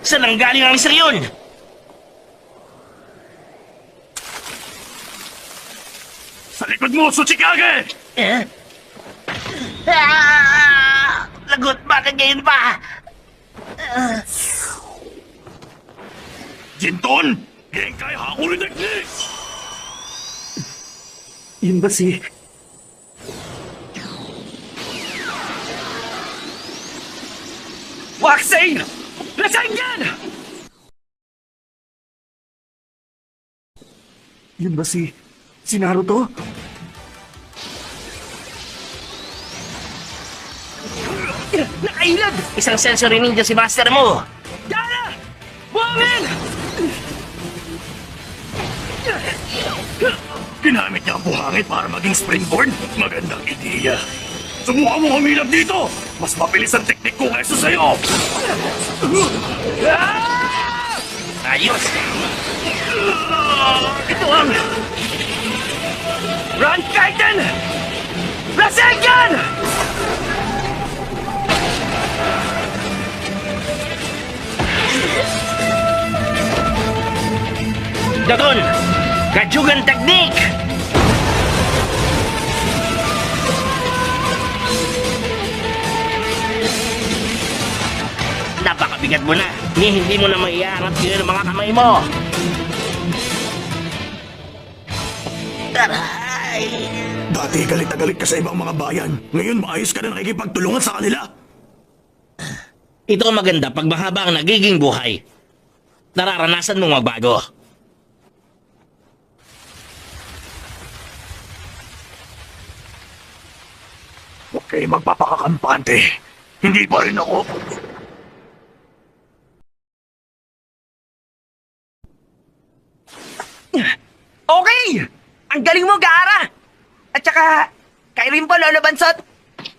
Saan ang galing ang isang yun? Sa likod mo, Tsuchikage! Lagot, bakit ngayon pa? Jinton! Genkai Hakuri Technique! Yun ba si... Waxing! Rasengan! Yun ba si... Si Naruto? Nakailad! Isang sensory ninja si master mo! Gara! Buhangin! Ginamit niya ang buhangin para maging springboard? Magandang ideya. Subukan mo humilap dito! Mas mabilis ang teknik ko kaysa sa'yo! Ayos! Ito ang... Run Titan! Rasengan! Dagon! Kajugan Technique! Napakabigat mo na. Hindi mo na maiangat yun ang mga kamay mo. Aray! Dati galit na galit ka sa ibang mga bayan. Ngayon maayos ka na nakikipagtulungan sa kanila. Ito ang maganda pag mahaba ang nagiging buhay. Nararanasan mong magbago. Huwag kayo magpapakakampante. Hindi pa rin ako. Okay! Ang galing mo, Gaara! At saka, kay rin po, Lolo Bansot,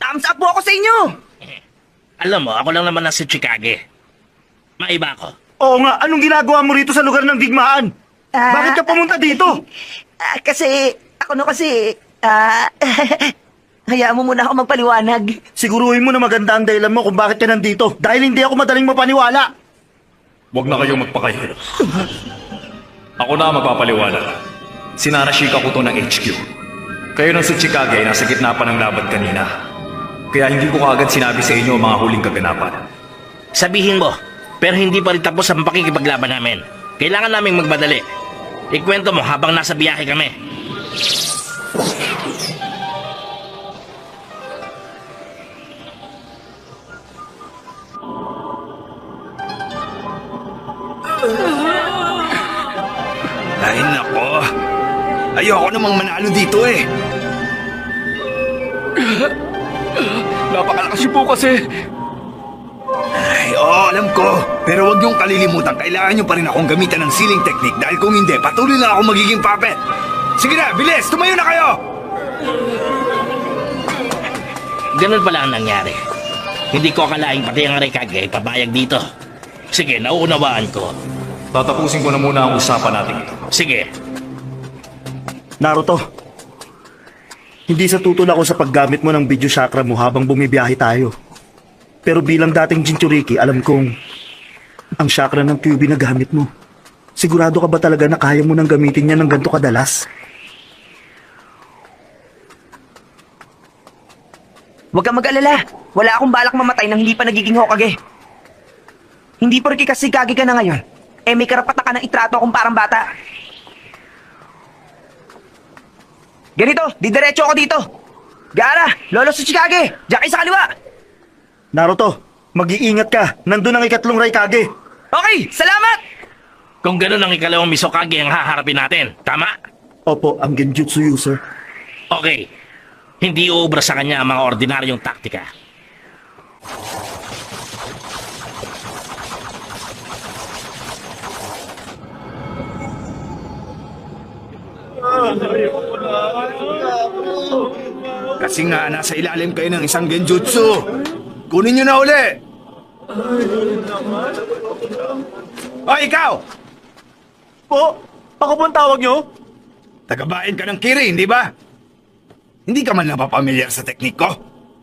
thumbs up po ako sa inyo! Alam mo, ako lang naman ang si Chikage. Maiba ako. Oo nga, anong ginagawa mo rito sa lugar ng digmaan? Bakit ka pumunta dito? Kasi, hayaan mo muna ako magpaliwanag. Siguruhin mo na maganda ang dahilan mo kung bakit ka nandito. Dahil hindi ako madaling mapaniwala. Huwag na kayong magpakahirap. Ako na ang magpapaliwanag. Sinarashika ko to ng HQ. Kayo ng Tsuchikage ay nasa gitna pa ng laban kanina. Kaya hindi ko kaagad sinabi sa inyo ang mga huling kaganapan. Sabihin mo, pero hindi pa rin tapos ang pakikipaglaban namin. Kailangan naming magmadali. Ikwento mo habang nasa biyahe kami. Ay nako. Ayoko namang manalo dito eh. Napakalakas po kasi. Ay, oo, alam ko. Pero huwag niyong kalilimutan, kailangan niyo pa rin akong gamitan ng sealing technique dahil kung hindi, patuloy lang ako magiging puppet. Sige na, bilis! Tumayo na kayo! Ganun pala ang nangyari. Hindi ko akalaing pati ang Raikage ay pabayag dito. Sige, nauunawaan ko. Tatapusin ko na muna ang usapan natin ito. Sige, Naruto, hindi sa tutol ako sa paggamit mo ng video chakra mo habang bumibiyahe tayo. Pero bilang dating Jinchuriki, alam kong ang chakra ng Kyuubi na gamit mo. Sigurado ka ba talaga na kaya mo nang gamitin niya ng ganito kadalas? Huwag kang mag-alala. Wala akong balak mamatay nang hindi pa nagiging Hokage. Hindi porke kasi Kage ka na ngayon, may karapatan ka ng itrato akong parang bata. Ganito, didiretso ako dito. Gaara, Lolo Tsuchikage, diyan kayo sa kaliwa. Naruto, mag-iingat ka. Nandun ang ikatlong Raikage. Okay, salamat! kung ganun ang ikalawang Misokage ang haharapin natin, tama? Opo, ang Genjutsu user. Okay, hindi uubra sa kanya ang mga ordinaryong taktika. Kasi nga, nasa ilalim kayo ng isang genjutsu. Kunin nyo na uli! O, ikaw! Po, ako po ang tawag nyo? Tagabain ka ng kiri, hindi ba? Hindi ka man napapamilyar sa teknik ko?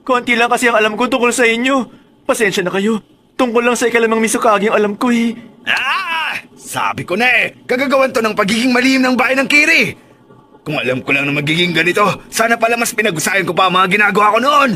Konti lang kasi ang alam ko tungkol sa inyo. Pasensya na kayo. Tungkol lang sa ikalimang Mizukage ang alam ko eh. Sabi ko na eh, kagagawan to ng pagiging malihim ng bahay ng Kiri. Kung alam ko lang na magiging ganito, sana pala mas pinag-usayan ko pa ang mga ginagawa ko noon.